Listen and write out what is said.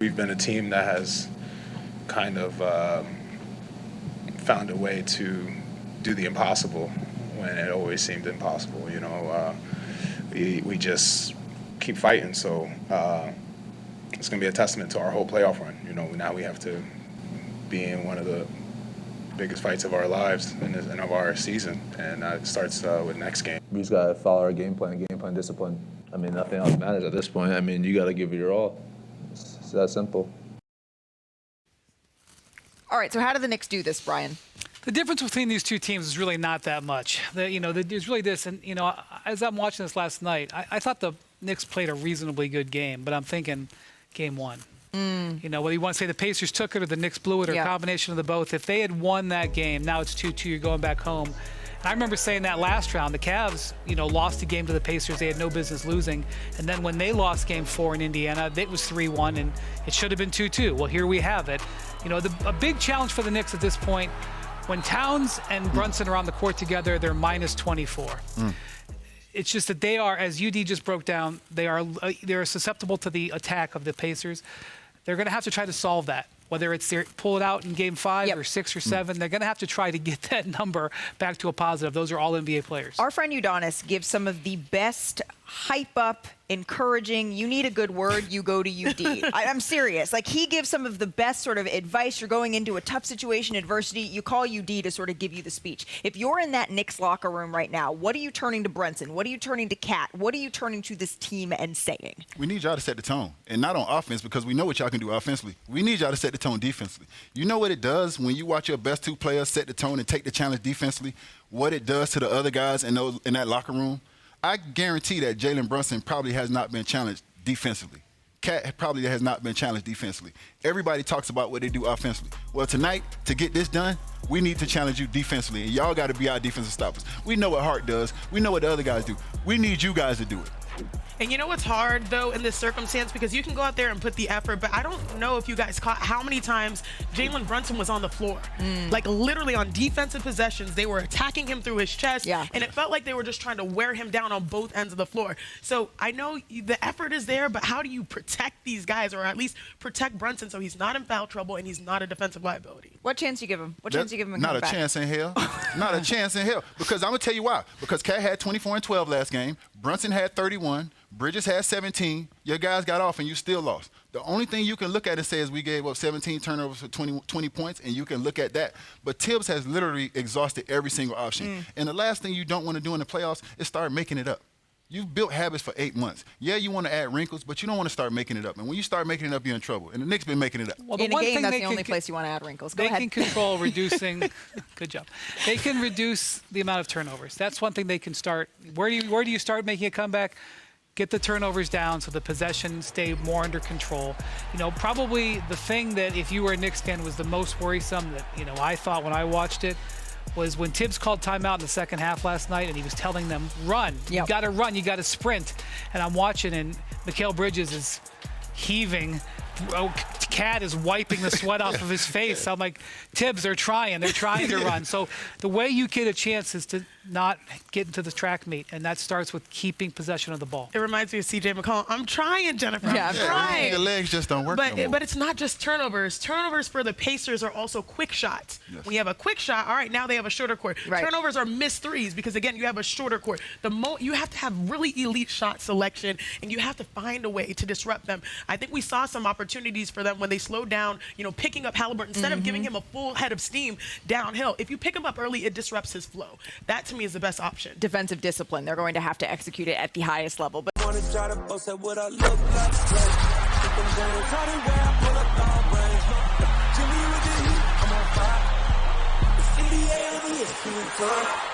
We've been a team that has kind of found a way to do the impossible when it always seemed impossible. We just keep fighting. So it's going to be a testament to our whole playoff run. Now we have to be in one of the biggest fights of our lives and of our season, and it starts with next game. We just got to follow our game plan discipline. I mean, nothing else matters at this point. I mean, you got to give it your all. It's that simple. All right, so how do the Knicks do this, Brian? The difference between these two teams is really not that much. There's really this, and as I'm watching this last night, I thought the Knicks played a reasonably good game, but I'm thinking game one. Whether you want to say the Pacers took it or the Knicks blew it or a combination of the both, if they had won that game, now it's 2-2, you're going back home. And I remember saying that last round, the Cavs, lost a game to the Pacers they had no business losing. And then when they lost game 4 in Indiana, it was 3-1, and it should have been 2-2. Well, here we have it. A big challenge for the Knicks at this point, when Towns and Brunson are on the court together, they're minus 24. It's just that they are, as UD just broke down, they're susceptible to the attack of the Pacers. They're going to have to try to solve that. Whether it's pull it out in game 5 or 6 or 7, they're going to have to try to get that number back to a positive. Those are all NBA players. Our friend Udonis gives some of the best hype up, encouraging, you need a good word, you go to UD. I'm serious. Like, he gives some of the best sort of advice. You're going into a tough situation, adversity, you call UD to sort of give you the speech. If you're in that Knicks locker room right now, what are you turning to Brunson? What are you turning to Cat? What are you turning to this team and saying? We need y'all to set the tone, and not on offense, because we know what y'all can do offensively. We need y'all to set the tone defensively. You know what it does when you watch your best 2 players set the tone and take the challenge defensively, what it does to the other guys in that locker room? I guarantee that Jalen Brunson probably has not been challenged defensively. Cat probably has not been challenged defensively. Everybody talks about what they do offensively. Well, tonight, to get this done, we need to challenge you defensively, and y'all got to be our defensive stoppers. We know what Hart does. We know what the other guys do. We need you guys to do it. And you know what's hard, though, in this circumstance? Because you can go out there and put the effort, but I don't know if you guys caught how many times Jalen Brunson was on the floor. Like, literally on defensive possessions, they were attacking him through his chest, and it felt like they were just trying to wear him down on both ends of the floor. So I know the effort is there, but how do you protect these guys, or at least protect Brunson so he's not in foul trouble and he's not a defensive liability? What chance you give him? What chance you give him? Not a chance in hell. Not a chance in hell. Because I'm going to tell you why. Because Cat had 24 and 12 last game. Brunson had 31. Bridges had 17. Your guys got off, and you still lost. The only thing you can look at and say is we gave up 17 turnovers for 20 points, and you can look at that. But Tibbs has literally exhausted every single option. And the last thing you don't want to do in the playoffs is start making it up. You've built habits for 8 months. Yeah, you want to add wrinkles, but you don't want to start making it up. And when you start making it up, you're in trouble. And the Knicks been making it up. Well, in a game, that's the only place you want to add wrinkles. Go ahead. They can control reducing. Good job. They can reduce the amount of turnovers. That's one thing they can start. Where do you start making a comeback? Get the turnovers down so the possessions stay more under control. Probably the thing that, if you were a Knicks fan, was the most worrisome that, I thought when I watched it, was when Tibbs called timeout in the second half last night, and he was telling them, run. You got to run. You got to sprint. And I'm watching, and Mikal Bridges is heaving. Cat is wiping the sweat off of his face. I'm like, Tibbs, they're trying to run. So the way you get a chance is to not get into the track meet, and that starts with keeping possession of the ball. It reminds me of C.J. McCollum. I'm trying, Jennifer. I'm trying. Your legs just don't work no more. But it's not just turnovers. Turnovers for the Pacers are also quick shots. Yes. When you have a quick shot, all right, now they have a shorter court. Right. Turnovers are missed threes because, again, you have a shorter court. You have to have really elite shot selection, and you have to find a way to disrupt them. I think we saw some opportunities for them when they slowed down, picking up Halliburton. Instead of giving him a full head of steam downhill, if you pick him up early, it disrupts his flow. That, to me, is the best option. Defensive discipline. They're going to have to execute it at the highest level. But I'm on fire.